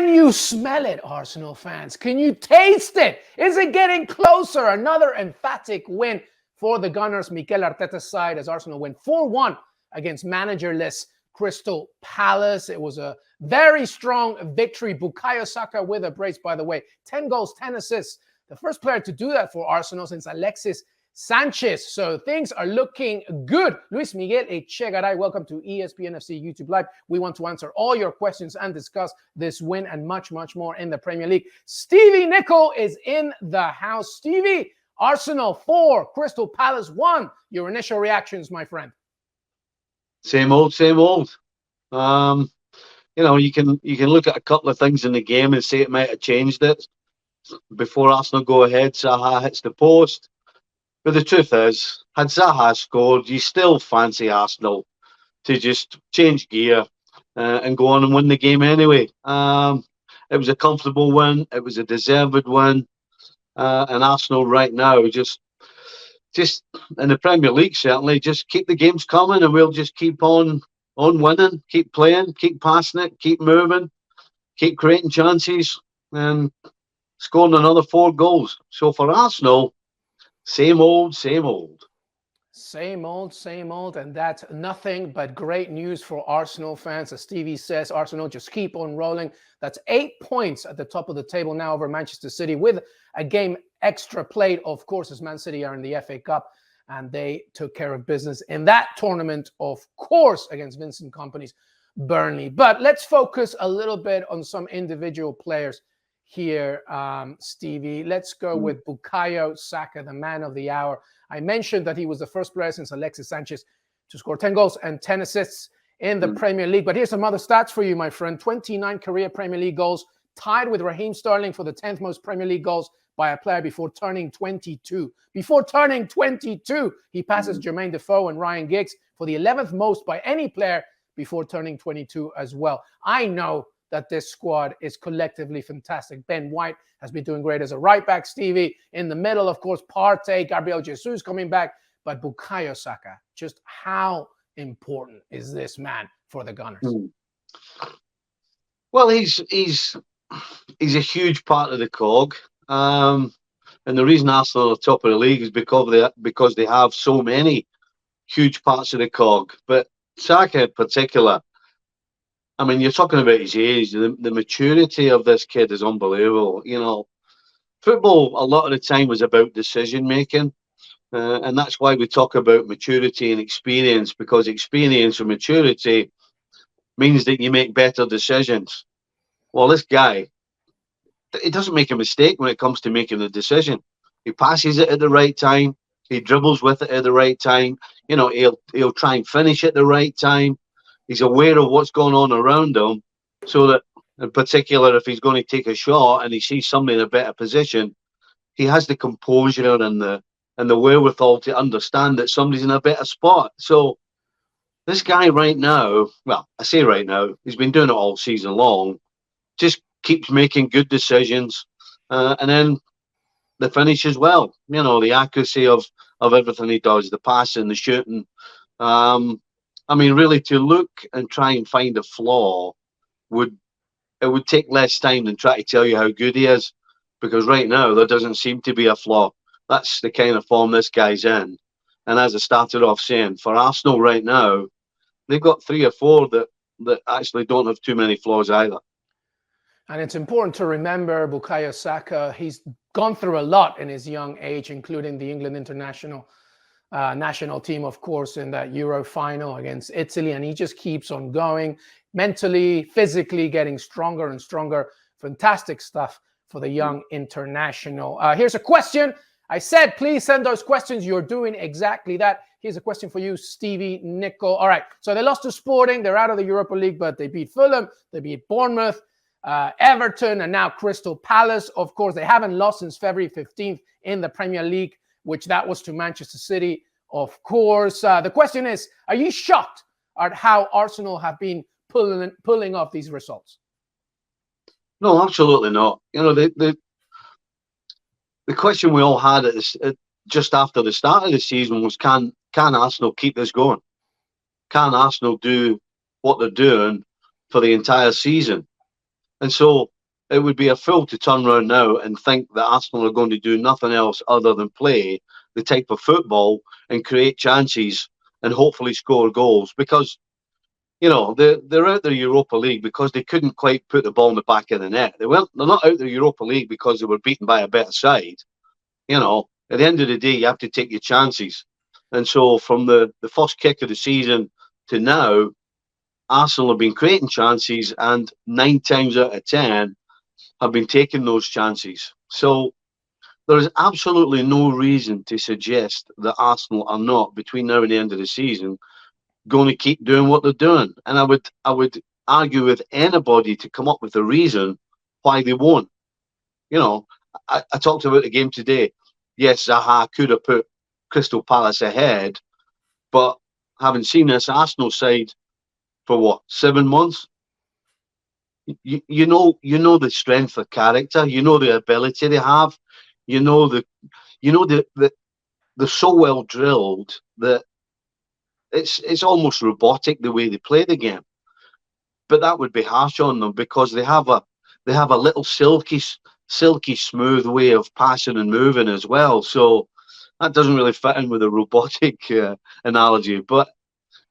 Can you smell it, Arsenal fans? Can you taste it? Is it getting closer? Another emphatic win for the Gunners, Mikel Arteta's side, as Arsenal win 4-1 against managerless Crystal Palace. It was a very strong victory. Bukayo Saka with a brace, by the way. 10 goals, 10 assists. The first player to do that for Arsenal since Alexis Sanchez. So things are looking good. Luis Miguel Echegaray, welcome to ESPN FC YouTube Live. We want to answer all your questions and discuss this win and much, much more in the Premier League. Stevie Nicol is in the house. Stevie, Arsenal 4, Crystal Palace 1. Your initial reactions, my friend? Same old, same old. You can look at a couple of things in the game and say it might have changed it. Before Arsenal go ahead, Zaha hits the post. But the truth is, had Zaha scored, you still fancy Arsenal to just change gear and go on and win the game anyway. It was a comfortable win. It was a deserved win. And Arsenal right now, just in the Premier League, certainly, just keep the games coming and we'll just keep on winning, keep playing, keep passing it, keep moving, keep creating chances and scoring another 4 goals. So for Arsenal, same old, same old. Same old, same old. And that's nothing but great news for Arsenal fans. As Stevie says, Arsenal just keep on rolling. That's 8 points at the top of the table now over Manchester City with a game extra played, of course, as Man City are in the FA Cup. And they took care of business in that tournament, of course, against Vincent Kompany's Burnley. But let's focus a little bit on some individual players here, Stevie. Let's go with Bukayo Saka, the man of the hour. I mentioned that he was the first player since Alexis Sanchez to score 10 goals and 10 assists in the Premier League. But here's some other stats for you, my friend. 29 career Premier League goals, tied with Raheem Sterling for the 10th most Premier League goals by a player before turning 22. Before turning 22, he passes Jermaine Defoe and Ryan Giggs for the 11th most by any player before turning 22 as well. I know that this squad is collectively fantastic. Ben White has been doing great as a right back, Stevie. In the middle, of course, Partey, Gabriel Jesus coming back. But Bukayo Saka, just how important is this man for the Gunners? Well, he's a huge part of the cog. And the reason Arsenal are top of the league is because they have so many huge parts of the cog. But Saka in particular, I mean, you're talking about his age. The maturity of this kid is unbelievable. You know, football a lot of the time is about decision making, and that's why we talk about maturity and experience, because experience and maturity means that you make better decisions. Well, this guy, he doesn't make a mistake when it comes to making a decision. He passes it at the right time. He dribbles with it at the right time. You know, he'll try and finish at the right time. He's aware of what's going on around him, so that, in particular, if he's going to take a shot and he sees somebody in a better position, he has the composure and the wherewithal to understand that somebody's in a better spot. So this guy right now, well, I say right now, he's been doing it all season long, just keeps making good decisions, and then the finish as well. You know, the accuracy of everything he does, the passing, the shooting. I mean, really, to look and try and find a flaw would take less time than try to tell you how good he is, because right now there doesn't seem to be a flaw. That's the kind of form this guy's in. And as I started off saying, for Arsenal right now, they've got 3 or 4 that actually don't have too many flaws either. And it's important to remember Bukayo Saka, he's gone through a lot in his young age, including the England national team, of course, in that Euro final against Italy. And he just keeps on going, mentally, physically getting stronger and stronger. Fantastic stuff for the young international. Here's a question. I said, please send those questions. You're doing exactly that. Here's a question for you, Stevie Nicol. All right, so they lost to Sporting. They're out of the Europa League, but they beat Fulham. They beat Bournemouth, Everton, and now Crystal Palace. Of course, they haven't lost since February 15th in the Premier League, which that was to Manchester City, of course. The question is, are you shocked at how Arsenal have been pulling off these results? No, absolutely not. You know, the question we all had just after the start of the season was, can Arsenal keep this going? Can Arsenal do what they're doing for the entire season? And so it would be a fool to turn around now and think that Arsenal are going to do nothing else other than play the type of football and create chances and hopefully score goals, because they're out the Europa League because they couldn't quite put the ball in the back of the net. They're not out the Europa League because they were beaten by a better side. At the end of the day, you have to take your chances. And so from the first kick of the season to now, Arsenal have been creating chances, and 9 times out of 10 have been taking those chances. So there is absolutely no reason to suggest that Arsenal are not, between now and the end of the season, going to keep doing what they're doing. And I would argue with anybody to come up with a reason why they won't. I talked about the game today. Yes, Zaha could have put Crystal Palace ahead, but having seen this Arsenal side for 7 months, you know the strength of character, the ability they have, they're so well drilled that it's almost robotic the way they play the game. But that would be harsh on them because they have a little silky smooth way of passing and moving as well. So that doesn't really fit in with a robotic analogy. But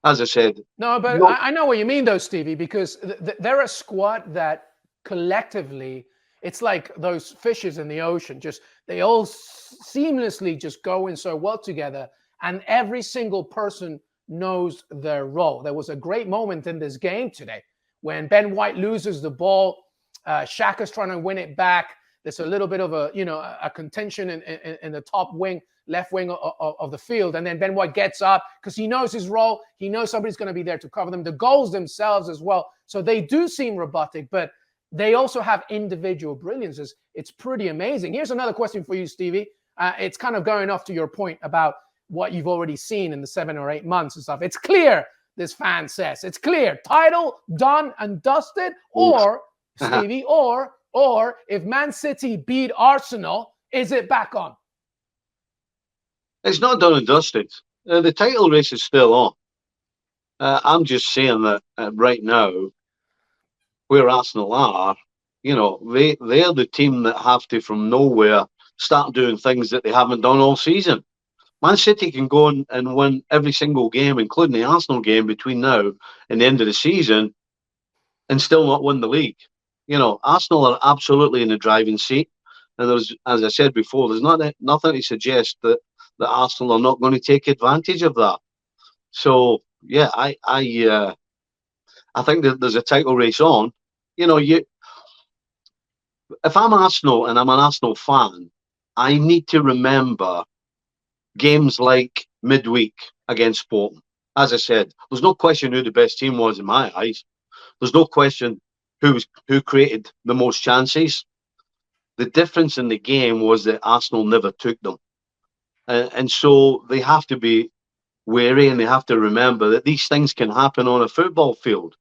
as I said, no, but I know what you mean though, Stevie, because they're a squad that collectively, it's like those fishes in the ocean. Just they all seamlessly just go in so well together, and every single person knows their role. There was a great moment in this game today when Ben White loses the ball. Xhaka's trying to win it back. There's a little bit of a contention in the top wing, left wing of the field. And then Ben White gets up because he knows his role. He knows somebody's going to be there to cover them. The goals themselves as well. So they do seem robotic, but they also have individual brilliance. It's pretty amazing. Here's another question for you, Stevie. It's kind of going off to your point about what you've already seen in the 7 or 8 months and stuff. It's clear, this fan says. It's clear. Title done and dusted, or, Stevie, or if Man City beat Arsenal, is it back on? It's not done and dusted. The title race is still on. I'm just saying that right now, where Arsenal are, they're the team that have to, from nowhere, start doing things that they haven't done all season. Man City can go and win every single game, including the Arsenal game, between now and the end of the season, and still not win the league. Arsenal are absolutely in the driving seat, and as I said before, there's nothing to suggest that Arsenal are not going to take advantage of that. So yeah, I think that there's a title race on. If I'm Arsenal and I'm an Arsenal fan, I need to remember games like midweek against Sporting. As I said, there's no question who the best team was in my eyes. There's no question who created the most chances. The difference in the game was that Arsenal never took them. And so they have to be wary, and they have to remember that these things can happen on a football field.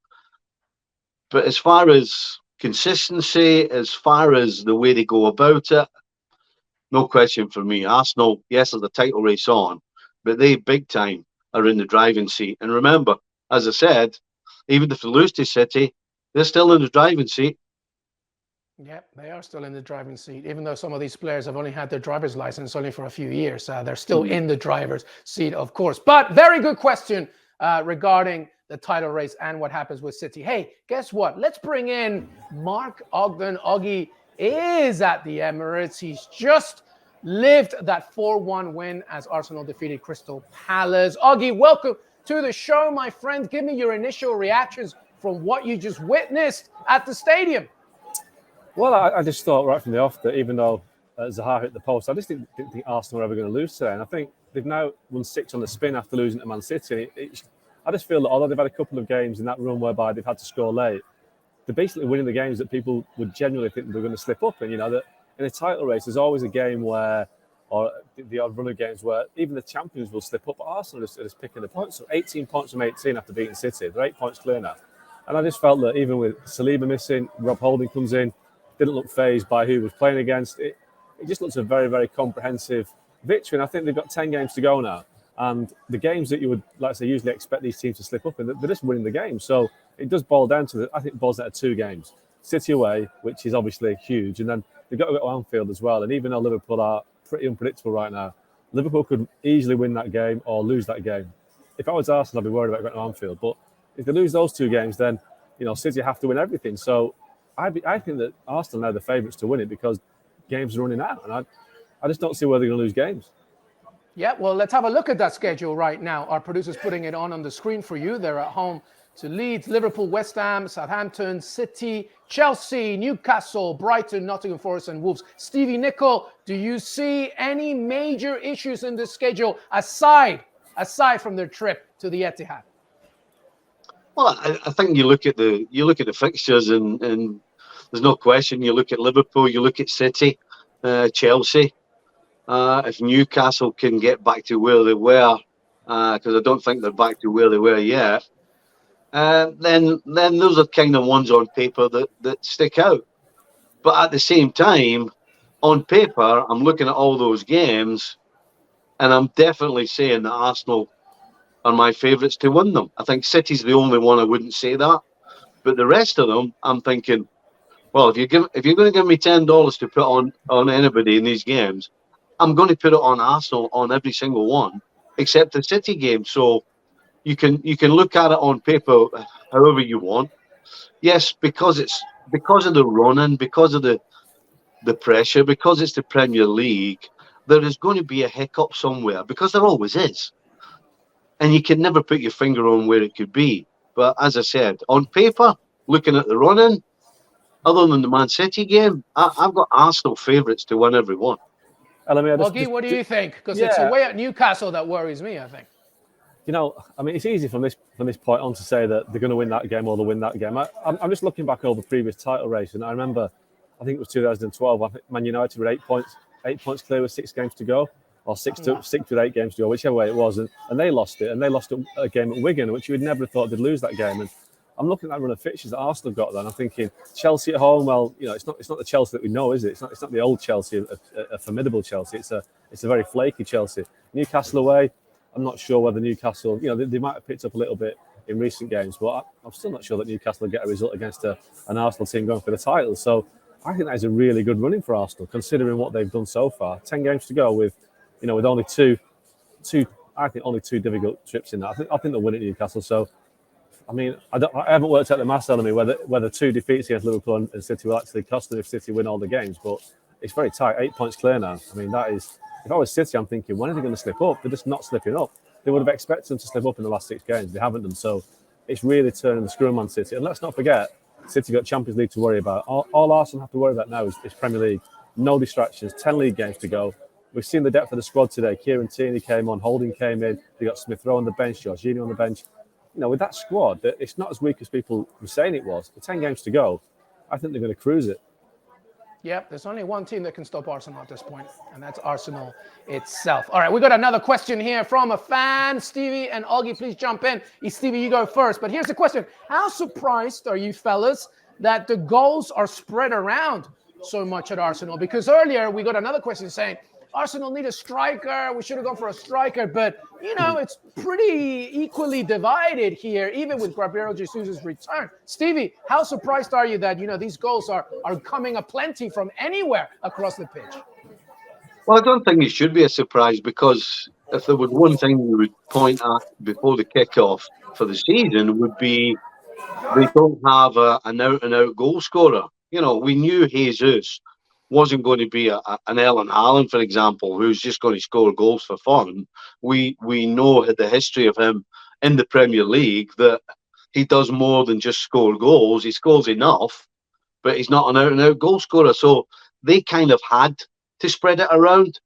But as far as consistency, as far as the way they go about it, no question for me. Arsenal, yes, there's a title race on, but they big time are in the driving seat. And remember, as I said, even if they lose to City, they're still in the driving seat. Yeah, they are still in the driving seat, even though some of these players have only had their driver's license only for a few years. They're still in the driver's seat, of course. But very good question regarding the title race and what happens with City. Hey, guess what? Let's bring in Mark Ogden. Oggy is at the Emirates. He's just lived that 4-1 win as Arsenal defeated Crystal Palace. Oggy, welcome to the show, my friend. Give me your initial reactions from what you just witnessed at the stadium. Well, I just thought right from the off that even though Zaha hit the post, I just didn't think Arsenal were ever going to lose today. And I think they've now won 6 on the spin after losing to Man City. I just feel that although they've had a couple of games in that run whereby they've had to score late, they're basically winning the games that people would genuinely think they're going to slip up in. That in a title race, there's always a game where, or the odd run of games where even the champions will slip up. But Arsenal are just picking the points. So 18 points from 18 after beating City. They're 8 points clear now. And I just felt that even with Saliba missing, Rob Holding comes in, didn't look fazed by who was playing against. It just looks a very, very comprehensive victory. And I think they've got 10 games to go now. And the games that you would, like I say, usually expect these teams to slip up in, they're just winning the game. So it does boil down to, I think it boils down to 2 games. City away, which is obviously huge, and then they've got to go to Anfield as well. And even though Liverpool are pretty unpredictable right now, Liverpool could easily win that game or lose that game. If I was Arsenal, I'd be worried about going to Anfield. But if they lose those two games, then City have to win everything. So I think that Arsenal are the favourites to win it because games are running out, and I just don't see where they're going to lose games. Yeah, well, let's have a look at that schedule right now. Our producer's putting it on the screen for you. They're at home to Leeds, Liverpool, West Ham, Southampton, City, Chelsea, Newcastle, Brighton, Nottingham Forest, and Wolves. Stevie Nicol, do you see any major issues in this schedule aside from their trip to the Etihad? Well, I think you look at the fixtures, and there's no question. You look at Liverpool, you look at City, Chelsea. If Newcastle can get back to where they were, because I don't think they're back to where they were yet, then those are kind of ones on paper that stick out. But at the same time, on paper, I'm looking at all those games, and I'm definitely saying that Arsenal are my favourites to win them. I think City's the only one I wouldn't say that, but the rest of them, I'm thinking, well, if you're going to give me $10 to put on anybody in these games, I'm going to put it on Arsenal on every single one, except the City game. So you can look at it on paper however you want. Yes, because of the running, because of the pressure, because it's the Premier League, there is going to be a hiccup somewhere, because there always is. And you can never put your finger on where it could be. But as I said, on paper, looking at the running, other than the Man City game, I've got Arsenal favourites to win every one. Oggy, what do you think? Because it's away at Newcastle that worries me, I think. It's easy from this point on to say that they're going to win that game or they'll win that game. I'm just looking back over the previous title race, and I remember, I think it was 2012, I think Man United were 8 points clear with 6 games to go, or 6 with 8 games to go, whichever way it was, and they lost it, and they lost a game at Wigan, which you would never have thought they'd lose that game. And I'm looking at that run of fixtures that Arsenal have got there, and I'm thinking, Chelsea at home, well, it's not the Chelsea that we know, is it? It's not the old Chelsea, a formidable Chelsea. It's a very flaky Chelsea. Newcastle away, I'm not sure whether Newcastle, they might have picked up a little bit in recent games, but I'm still not sure that Newcastle will get a result against an Arsenal team going for the title. So I think that is a really good running for Arsenal, considering what they've done so far. 10 games to go with only two difficult trips in that. I think they'll win at Newcastle. So, I haven't worked out the maths on me whether 2 defeats against Liverpool and City will actually cost them if City win all the games, but it's very tight. 8 points clear now. That is, if I was City, I'm thinking, when are they going to slip up? They're just not slipping up. They would have expected them to slip up in the last 6 games. They haven't done so. It's really turning the screw on Man City. And let's not forget, City got Champions League to worry about. All Arsenal have to worry about now is Premier League. No distractions. 10 league games to go. We've seen the depth of the squad today. Kieran Tierney came on, Holding came in. They got Smith Rowe on the bench, Jorginho on the bench. With that squad, it's not as weak as people were saying it was. With 10 games to go, I think they're going to cruise it. Yeah, there's only one team that can stop Arsenal at this point, and that's Arsenal itself. All right, we got another question here from a fan. Stevie and Oggy, please jump in. Stevie, you go first. But here's the question. How surprised are you fellas that the goals are spread around so much at Arsenal? Because earlier we got another question saying, Arsenal need a striker. We should have gone for a striker. But, it's pretty equally divided here, even with Gabriel Jesus' return. Stevie, how surprised are you that, these goals are coming aplenty from anywhere across the pitch? Well, I don't think it should be a surprise, because if there was one thing we would point at before the kick-off for the season would be they don't have an out-and-out goal scorer. We knew Jesus wasn't going to be an Erling Haaland, for example, who's just going to score goals for fun. We know the history of him in the Premier League, that he does more than just score goals. He scores enough, but he's not an out-and-out goal scorer. So they kind of had to spread it around.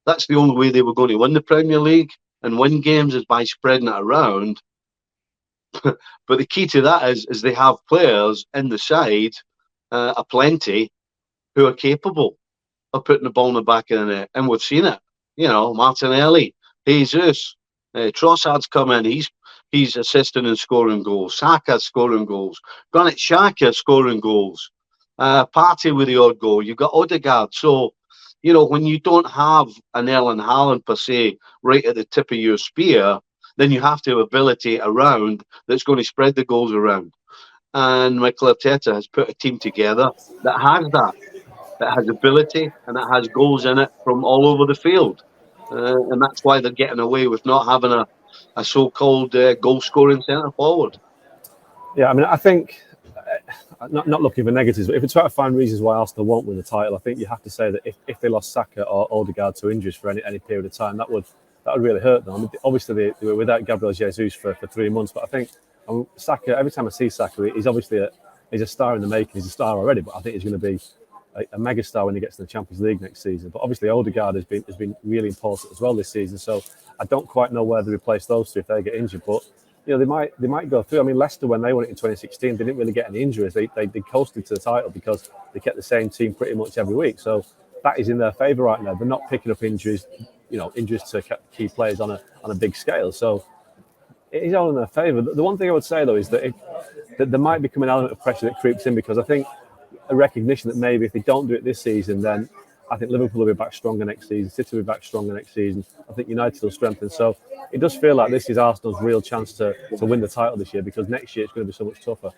That's the only way they were going to win the Premier League and win games, is by spreading it around. But the key to that is they have players in the side, aplenty, who are capable of putting the ball in the back of the net. And we've seen it. Martinelli, Jesus, Trossard's come in. He's assisting and scoring goals. Saka's scoring goals. Granit Xhaka scoring goals. Partey with the odd goal. You've got Odegaard. So, when you don't have an Erling Haaland per se right at the tip of your spear, then you have to have ability around that's going to spread the goals around. and Mikel Arteta has put a team together that has that has ability, and that has goals in it from all over the field. And that's why they're getting away with not having a so-called goal-scoring centre forward. Yeah, I mean, I think, not looking for negatives, but if we try to find reasons why Arsenal won't win the title, I think you have to say that if they lost Saka or Odegaard to injuries for any period of time, that would really hurt them. I mean, obviously, they were without Gabriel Jesus for 3 months, but I think Saka, every time I see Saka, he's obviously he's a star in the making. He's a star already, but I think he's going to be a mega star when he gets to the Champions League next season. But obviously, Odegaard has been really important as well this season. So I don't quite know where they replace those two if they get injured, but you know, they might go through. I mean, Leicester, when they won it in 2016, they didn't really get any injuries. They coasted to the title because they kept the same team pretty much every week. So that is in their favour right now. They're not picking up injuries, injuries to key players on a big scale. So it is all in their favour. The one thing I would say though is that there might become an element of pressure that creeps in, because I think a recognition that maybe if they don't do it this season, then I think Liverpool will be back stronger next season. City will be back stronger next season. I think United will strengthen. So it does feel like this is Arsenal's real chance to win the title this year, because next year it's going to be so much tougher.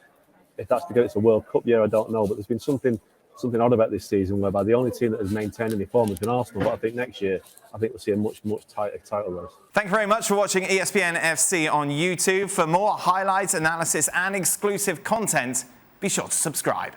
If that's because it's a World Cup year, I don't know. But there's been something odd about this season, whereby the only team that has maintained any form has been Arsenal. But I think next year, we'll see a much tighter title race. Thank you very much for watching ESPN FC on YouTube. For more highlights, analysis and exclusive content, be sure to subscribe.